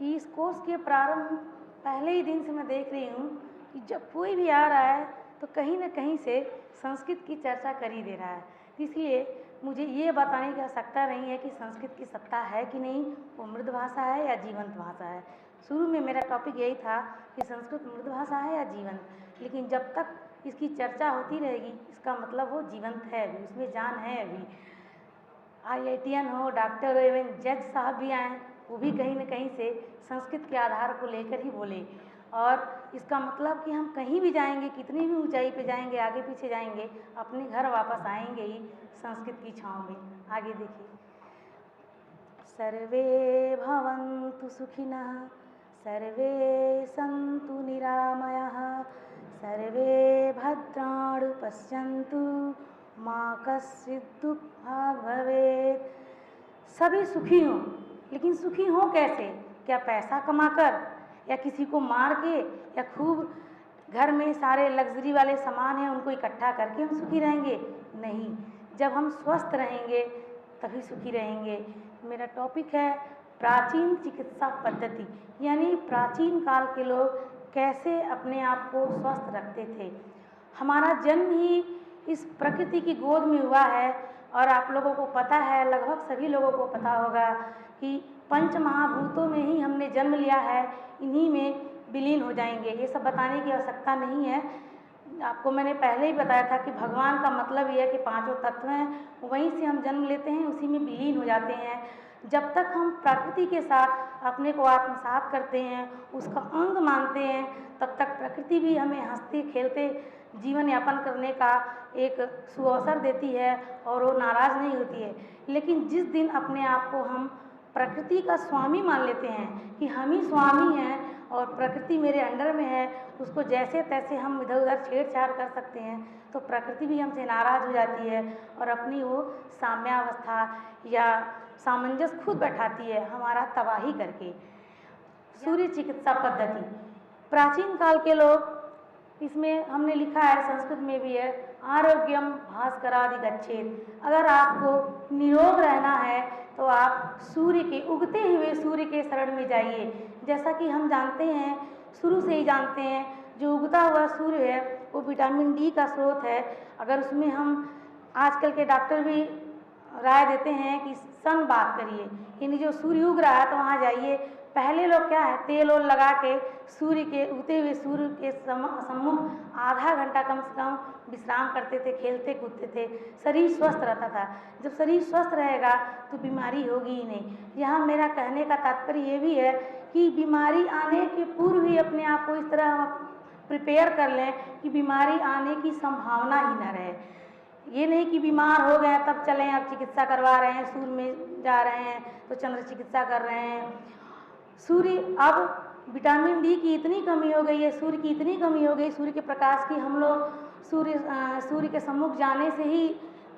कि इस कोर्स के प्रारंभ पहले ही दिन से मैं देख रही हूँ कि जब कोई भी आ रहा है तो कहीं न कहीं से संस्कृत की चर्चा कर ही दे रहा है। इसलिए मुझे ये बताने की आवश्यकता नहीं है कि संस्कृत की सत्ता है कि नहीं, वो मृद भाषा है या जीवंत भाषा है। शुरू में मेरा टॉपिक यही था कि संस्कृत मृद भाषा है या जीवंत, लेकिन जब तक इसकी चर्चा होती रहेगी इसका मतलब वो जीवंत है अभी, उसमें जान है अभी। IITian हो, डॉक्टर हो, इवन जज साहब भी आए, वो भी कहीं न कहीं से संस्कृत के आधार को लेकर ही बोले। और इसका मतलब कि हम कहीं भी जाएंगे, कितनी भी ऊंचाई पे जाएंगे, आगे पीछे जाएंगे, अपने घर वापस आएंगे ही संस्कृत की छाँव में। आगे देखिए, सर्वे भवन्तु सुखिनः, सर्वे सन्तु निरामयः, सर्वे भद्राणि पश्यन्तु माँ कश्चित् दुःखभाग् भवेत्। सभी सुखी हों, लेकिन सुखी हों कैसे? क्या पैसा कमाकर या किसी को मार के या खूब घर में सारे लग्जरी वाले सामान हैं उनको इकट्ठा करके हम सुखी रहेंगे? नहीं, जब हम स्वस्थ रहेंगे तभी सुखी रहेंगे। मेरा टॉपिक है प्राचीन चिकित्सा पद्धति, यानी प्राचीन काल के लोग कैसे अपने आप को स्वस्थ रखते थे। हमारा जन्म ही इस प्रकृति की गोद में हुआ है और आप लोगों को पता है, लगभग सभी लोगों को पता होगा कि पंच महाभूतों में ही हमने जन्म लिया है, इन्हीं में विलीन हो जाएंगे। ये सब बताने की आवश्यकता नहीं है, आपको मैंने पहले ही बताया था कि भगवान का मतलब ये है कि पांचों तत्व हैं, वहीं से हम जन्म लेते हैं, उसी में विलीन हो जाते हैं। जब तक हम प्रकृति के साथ अपने को आत्मसात करते हैं, उसका अंग मानते हैं, तब तक प्रकृति भी हमें हंसते खेलते जीवन यापन करने का एक सुअवसर देती है और वो नाराज़ नहीं होती है। लेकिन जिस दिन अपने आप को हम प्रकृति का स्वामी मान लेते हैं कि हम ही स्वामी हैं और प्रकृति मेरे अंडर में है, उसको जैसे तैसे हम इधर उधर छेड़छाड़ कर सकते हैं, तो प्रकृति भी हमसे नाराज़ हो जाती है और अपनी वो साम्यावस्था या सामंजस्य खुद बैठाती है हमारा तबाही करके। सूर्य चिकित्सा पद्धति, प्राचीन काल के लोग, इसमें हमने लिखा है, संस्कृत में भी है, आरोग्यम भास्करादि गच्छेत। अगर आपको निरोग रहना है तो आप सूर्य के, उगते हुए सूर्य के शरण में जाइए। जैसा कि हम जानते हैं, शुरू से ही जानते हैं, जो उगता हुआ सूर्य है वो विटामिन डी का स्रोत है। अगर उसमें हम, आजकल के डॉक्टर भी राय देते हैं कि सन बात करिए, यानी जो सूर्य उग रहा है तो वहाँ जाइए। पहले लोग क्या है, तेल ओल लगा के सूर्य के, उगते हुए सूर्य के सम्मुख आधा घंटा कम से कम विश्राम करते थे, खेलते कूदते थे, शरीर स्वस्थ रहता था। जब शरीर स्वस्थ रहेगा तो बीमारी होगी ही नहीं। यहाँ मेरा कहने का तात्पर्य ये भी है कि बीमारी आने के पूर्व ही अपने आप को इस तरह हम प्रिपेयर कर लें कि बीमारी आने की संभावना ही न रहे। ये नहीं कि बीमार हो गए तब चलें, अब चिकित्सा करवा रहे हैं, सूर्य में जा रहे हैं तो चंद्र चिकित्सा कर रहे हैं। सूर्य, अब विटामिन डी की इतनी कमी हो गई है, सूर्य की इतनी कमी हो गई, सूर्य के प्रकाश की, हम लोग सूर्य के सम्मुख जाने से ही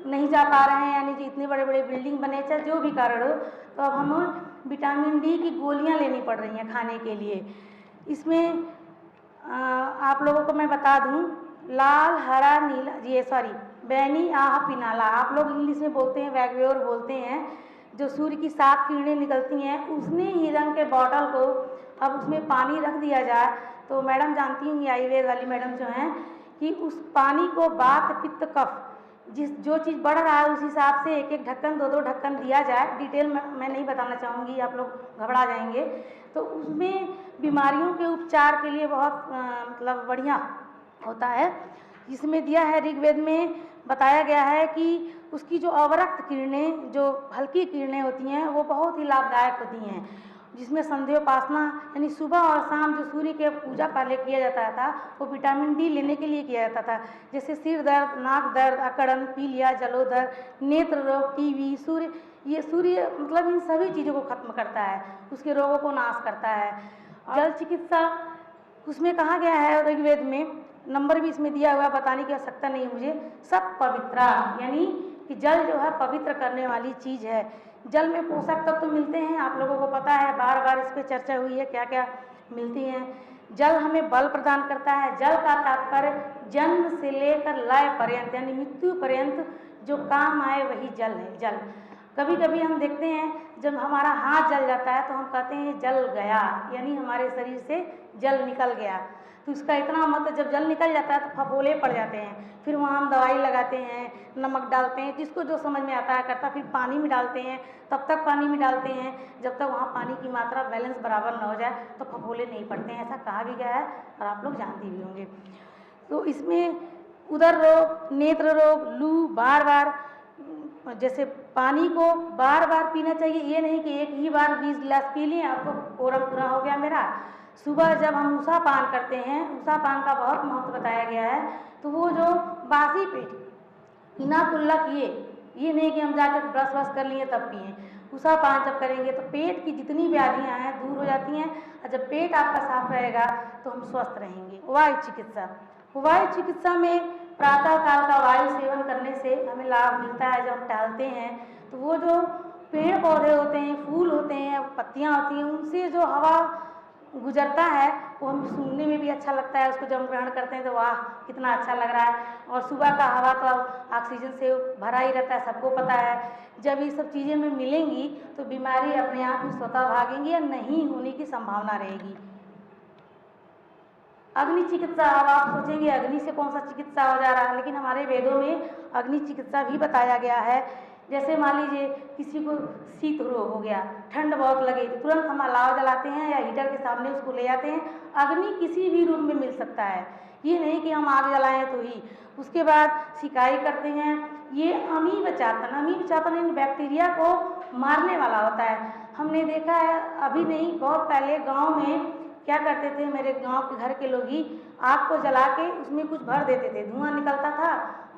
नहीं जा पा रहे हैं, यानी कि इतने बड़े बड़े बिल्डिंग बने, चाहे जो भी कारण हो, तो अब हमें विटामिन डी की गोलियां लेनी पड़ रही हैं खाने के लिए। इसमें आप लोगों को मैं बता दूं, लाल, हरा, नीला, ये सॉरी बैनी, आह, पिनाला, आप लोग इंग्लिश में बोलते हैं, वैगवेयर बोलते हैं। जो सूर्य की 7 किरणें निकलती हैं, उसने ही रंग के बॉटल को अब उसमें पानी रख दिया जाए तो मैडम जानती होंगी, आयुर्वेद वाली मैडम जो हैं, कि उस पानी को वात पित्त कफ, जो चीज़ बढ़ रहा है उस हिसाब से एक एक ढक्कन, 2-2 ढक्कन दिया जाए। डिटेल में मैं नहीं बताना चाहूँगी, आप लोग घबरा जाएंगे। तो उसमें बीमारियों के उपचार के लिए बहुत मतलब बढ़िया होता है। इसमें दिया है, ऋग्वेद में बताया गया है कि उसकी जो अवरक्त किरणें, जो हल्की किरणें होती हैं, वो बहुत ही लाभदायक होती हैं। जिसमें संध्योपासना, यानी सुबह और शाम जो सूर्य के पूजा पहले किया जाता था, वो विटामिन डी लेने के लिए किया जाता था। जैसे सिर दर्द, नाक दर्द, अकड़न, पीलिया, जलोदर, नेत्र रोग, टीबी, ये सूर्य मतलब इन सभी चीज़ों को खत्म करता है, उसके रोगों को नाश करता है। जल चिकित्सा, उसमें कहा गया है ऋग्वेद में, नंबर भी इसमें दिया हुआ, बताने की आवश्यकता नहीं मुझे, सब पवित्रा, यानी कि जल जो है पवित्र करने वाली चीज़ है। जल में पोषक तत्व तो मिलते हैं, आप लोगों को पता है, बार बार इस पर चर्चा हुई है क्या क्या मिलती हैं। जल हमें बल प्रदान करता है। जल का तात्पर्य जन्म से लेकर लय पर्यंत, यानी मृत्यु पर्यंत जो काम आए वही जल है। जल कभी कभी हम देखते हैं जब हमारा हाथ जल जाता है तो हम कहते हैं जल गया, यानी हमारे शरीर से जल निकल गया। तो इसका इतना मतलब जब जल निकल जाता है तो फफोले पड़ जाते हैं, फिर वहाँ हम दवाई लगाते हैं, नमक डालते हैं, जिसको जो समझ में आता है करता, फिर पानी में डालते हैं, तब तक पानी में डालते हैं जब तक वहाँ पानी की मात्रा बैलेंस बराबर न हो जाए तो फफोले नहीं पड़ते हैं, ऐसा कहा भी गया है और आप लोग जानते भी होंगे। तो इसमें उदर रोग, नेत्र रोग, लू, बार बार जैसे पानी को बार बार पीना चाहिए, ये नहीं कि एक ही बार 20 गिलास पी लिए अब तो कोरम पूरा हो गया मेरा। सुबह जब हम ऊषा पान करते हैं, ऊषा पान का बहुत महत्व बताया गया है, तो वो जो बासी पेट बिना कुल्ला किए, ये नहीं कि हम जाकर ब्रश व्रश कर लिए तब पिए, ऊषा पान जब करेंगे तो पेट की जितनी व्याधियाँ हैं दूर हो जाती हैं, और जब पेट आपका साफ रहेगा तो हम स्वस्थ रहेंगे। वायु चिकित्सा, वायु चिकित्सा में प्रातः काल का वायु सेवन करने से हमें लाभ मिलता है। जब हम टहलते हैं तो वो जो पेड़ पौधे होते हैं, फूल होते हैं, पत्तियाँ होती हैं, उनसे जो हवा गुजरता है वो हमें सूंघने में भी अच्छा लगता है। उसको जब हम ग्रहण करते हैं तो वाह कितना अच्छा लग रहा है। और सुबह का हवा तो ऑक्सीजन से भरा ही रहता है, सबको पता है। जब ये सब चीज़ें में मिलेंगी तो बीमारी अपने आप ही स्वतः भागेंगी या नहीं होने की संभावना रहेगी। अग्नि चिकित्सा, अब आप सोचेंगे अग्नि से कौन सा चिकित्सा हो जा रहा है, लेकिन हमारे वेदों में अग्नि चिकित्सा भी बताया गया है। जैसे मान लीजिए किसी को शीत रोग हो गया, ठंड बहुत लगे, तो तुरंत हम अलाव जलाते हैं या हीटर के सामने उसको ले जाते हैं। अग्नि किसी भी रूप में मिल सकता है, ये नहीं कि हम आग जलाएं तो ही। उसके बाद सिकाई करते हैं, ये अमीब चातन इन बैक्टीरिया को मारने वाला होता है। हमने देखा है अभी नहीं बहुत पहले गाँव में क्या करते थे, मेरे गांव के घर के लोग ही आग को जला के उसमें कुछ भर देते थे, धुआं निकलता था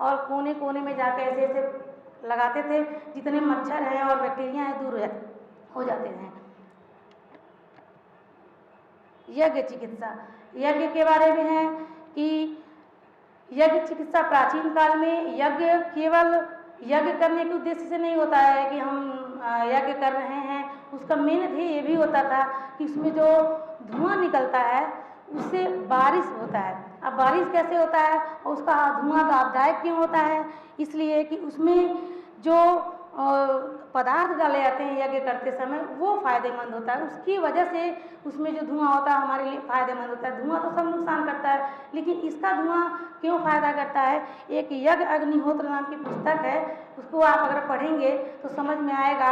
और कोने कोने में जाके ऐसे ऐसे लगाते थे, जितने मच्छर हैं और बैक्टीरिया हैं दूर हो जाते हैं। यज्ञ चिकित्सा, यज्ञ के बारे में है कि यज्ञ चिकित्सा प्राचीन काल में यज्ञ केवल यज्ञ करने के उद्देश्य से नहीं होता है कि हम यज्ञ कर रहे हैं, उसका मेन ध्येय ये भी होता था कि उसमें जो धुआं निकलता है उससे बारिश होता है। अब बारिश कैसे होता है और उसका धुआं लाभदायक क्यों होता है, इसलिए कि उसमें जो पदार्थ डाले जाते हैं यज्ञ करते समय वो फायदेमंद होता है, उसकी वजह से उसमें जो धुआं होता है हमारे लिए फायदेमंद होता है। धुआं तो सब नुकसान करता है, लेकिन इसका धुआं क्यों फायदा करता है। एक यज्ञ अग्निहोत्र नाम की पुस्तक है, उसको आप अगर पढ़ेंगे तो समझ में आएगा।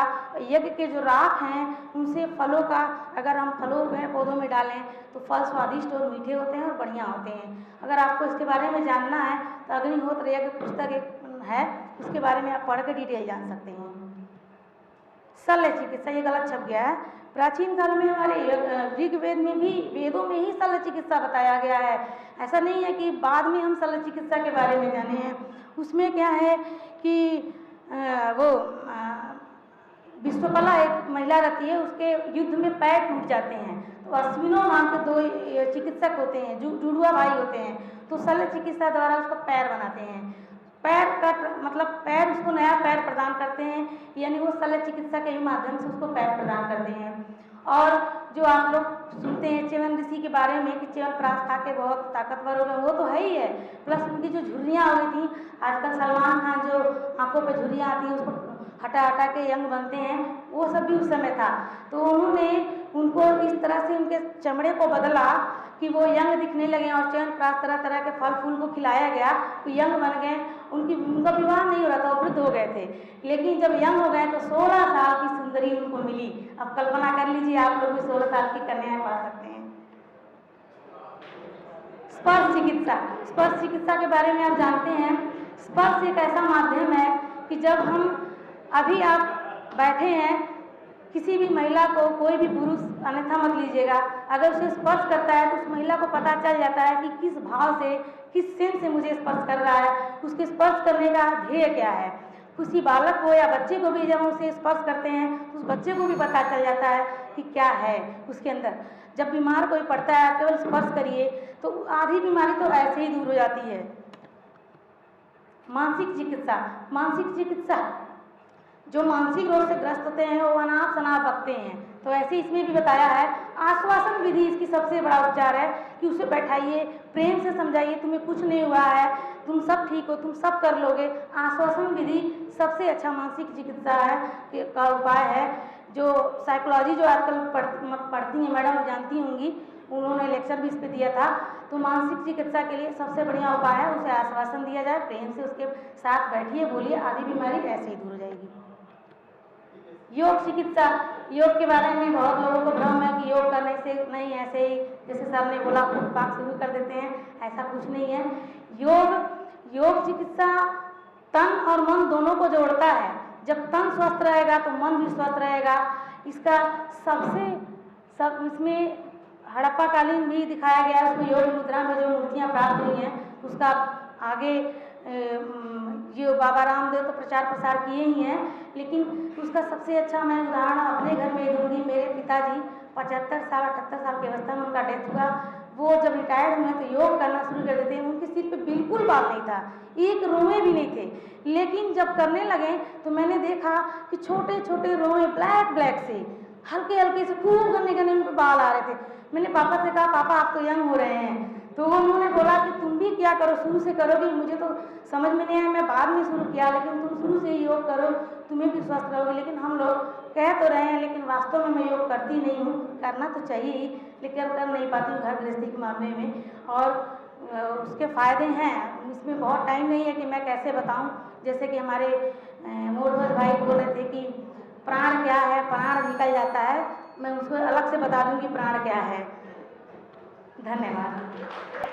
यज्ञ के जो राख हैं उनसे फलों का, अगर हम फलों पेड़ पौधों में डालें तो फल स्वादिष्ट और मीठे होते हैं और बढ़िया होते हैं। अगर आपको इसके बारे में जानना है तो अग्निहोत्र यज्ञ पुस्तक एक है, उसके बारे में आप पढ़ के डिटेल जान सकते हैं। शल्य चिकित्सा, ये गलत छप गया है। प्राचीन काल में हमारे ऋग्वेद में भी, वेदों में ही शल्य चिकित्सा बताया गया है। ऐसा नहीं है कि बाद में हम शल्य चिकित्सा के बारे में जाने हैं। उसमें क्या है कि वो विश्वकला एक महिला रहती है, उसके युद्ध में पैर टूट जाते हैं, तो अश्विनों नाम के 2 चिकित्सक होते हैं, जुड़वा भाई होते हैं, तो शल्य चिकित्सा द्वारा उसका पैर बनाते हैं। पैर का मतलब पैर, उसको नया पैर प्रदान करते हैं, यानी वो शल्य चिकित्सा के माध्यम से उसको पैर प्रदान करते हैं। और जो आप लोग सुनते हैं च्यवन ऋषि के बारे में कि च्यवनप्राश खा के बहुत ताकतवर हो गए, वो तो है ही है, प्लस उनकी जो झुर्रियाँ हो गई थी, आजकल सलमान खान जो आंखों पे झुर्रियाँ आती हैं उसको हटा हटा के यंग बनते हैं, वो सब भी उस समय था। तो उन्होंने उनको इस तरह से उनके चमड़े को बदला कि वो यंग दिखने लगे और च्यवनप्राश तरह तरह के फल फूल को खिलाया गया तो यंग बन गए। उनका विवाह नहीं हो रहा था, वो वृद्ध हो गए थे, लेकिन जब यंग हो गए तो 16 साल की सुंदरी उनको मिली। अब कल्पना कर लीजिए आप लोग भी 16 साल की कन्याएं पा सकते हैं। स्पर्श चिकित्सा, स्पर्श चिकित्सा के बारे में आप जानते हैं। स्पर्श एक ऐसा माध्यम है कि जब हम, अभी आप बैठे हैं, किसी भी महिला को कोई भी पुरुष, अन्यथा मत लीजिएगा, अगर उसे स्पर्श करता है तो उस महिला को पता चल जाता है कि किस भाव से, किस सेंस से मुझे स्पर्श कर रहा है, उसके स्पर्श करने का ध्येय क्या है। किसी बालक को या बच्चे को भी जब हम उसे स्पर्श करते हैं तो उस बच्चे को भी पता चल जाता है कि क्या है उसके अंदर। जब बीमार कोई पड़ता है, केवल स्पर्श करिए तो आधी बीमारी तो ऐसे ही दूर हो जाती है। मानसिक चिकित्सा, मानसिक चिकित्सा, जो मानसिक रोग से ग्रस्त होते हैं वो अनाप शनाप बकते हैं, तो ऐसे इसमें भी बताया है आश्वासन विधि इसकी सबसे बड़ा उपचार है कि उसे बैठाइए, प्रेम से समझाइए तुम्हें कुछ नहीं हुआ है, तुम सब ठीक हो, तुम सब कर लोगे। आश्वासन विधि सबसे अच्छा मानसिक चिकित्सा है का उपाय है। जो साइकोलॉजी जो आजकल पढ़ती हैं मैडम जानती होंगी, उन्होंने लेक्चर भी इस पे दिया था। तो मानसिक चिकित्सा के लिए सबसे बढ़िया उपाय है उसे आश्वासन दिया जाए, प्रेम से उसके साथ बैठिए, बोलिए, आधी बीमारी ऐसे ही दूर हो जाएगी। योग चिकित्सा, योग के बारे में बहुत लोगों को भ्रम है कि योग करने से नहीं, ऐसे ही जैसे सर ने बोला फूक-फाक शुरू कर देते हैं, ऐसा कुछ नहीं है। योग चिकित्सा तन और मन दोनों को जोड़ता है। जब तन स्वस्थ रहेगा तो मन भी स्वस्थ रहेगा। इसका इसमें हड़प्पा कालीन भी दिखाया गया है, उसमें योग मुद्रा में जो मूर्तियाँ प्राप्त हुई हैं उसका आगे जो बाबा रामदेव तो प्रचार प्रसार किए ही हैं, लेकिन उसका सबसे अच्छा मैं उदाहरण अपने घर में दूंगी। मेरे पिताजी 75 साल 78 साल की अवस्था में उनका डेथ हुआ। वो जब रिटायर्ड हुए तो योग करना शुरू कर देते हैं। उनके सिर पे बिल्कुल बाल नहीं था, एक रोए भी नहीं थे, लेकिन जब करने लगे तो मैंने देखा कि छोटे छोटे रोए ब्लैक से हल्के हल्के से खूब घने घने उन पर बाल आ रहे थे। मैंने पापा से कहा पापा आप तो यंग हो रहे हैं, तो उन्होंने बोला कि तुम भी क्या करो, शुरू से करोगी। मुझे तो समझ में नहीं आया, मैं बाद में शुरू किया, लेकिन तुम शुरू से ही योग करो, तुम्हें भी स्वस्थ रहोगे। लेकिन हम लोग कह तो रहे हैं, लेकिन वास्तव में मैं योग करती नहीं हूँ। करना तो चाहिए ही, लेकिन कर नहीं पाती हूँ घर गृहस्थी के मामले में। और उसके फ़ायदे हैं, इसमें बहुत टाइम नहीं है कि मैं कैसे बताऊँ। जैसे कि हमारे मोरध्वज भाई बोल रहे थे कि प्राण क्या है, प्राण निकल जाता है, मैं उसको अलग से बता दूँगी प्राण क्या है। धन्यवाद।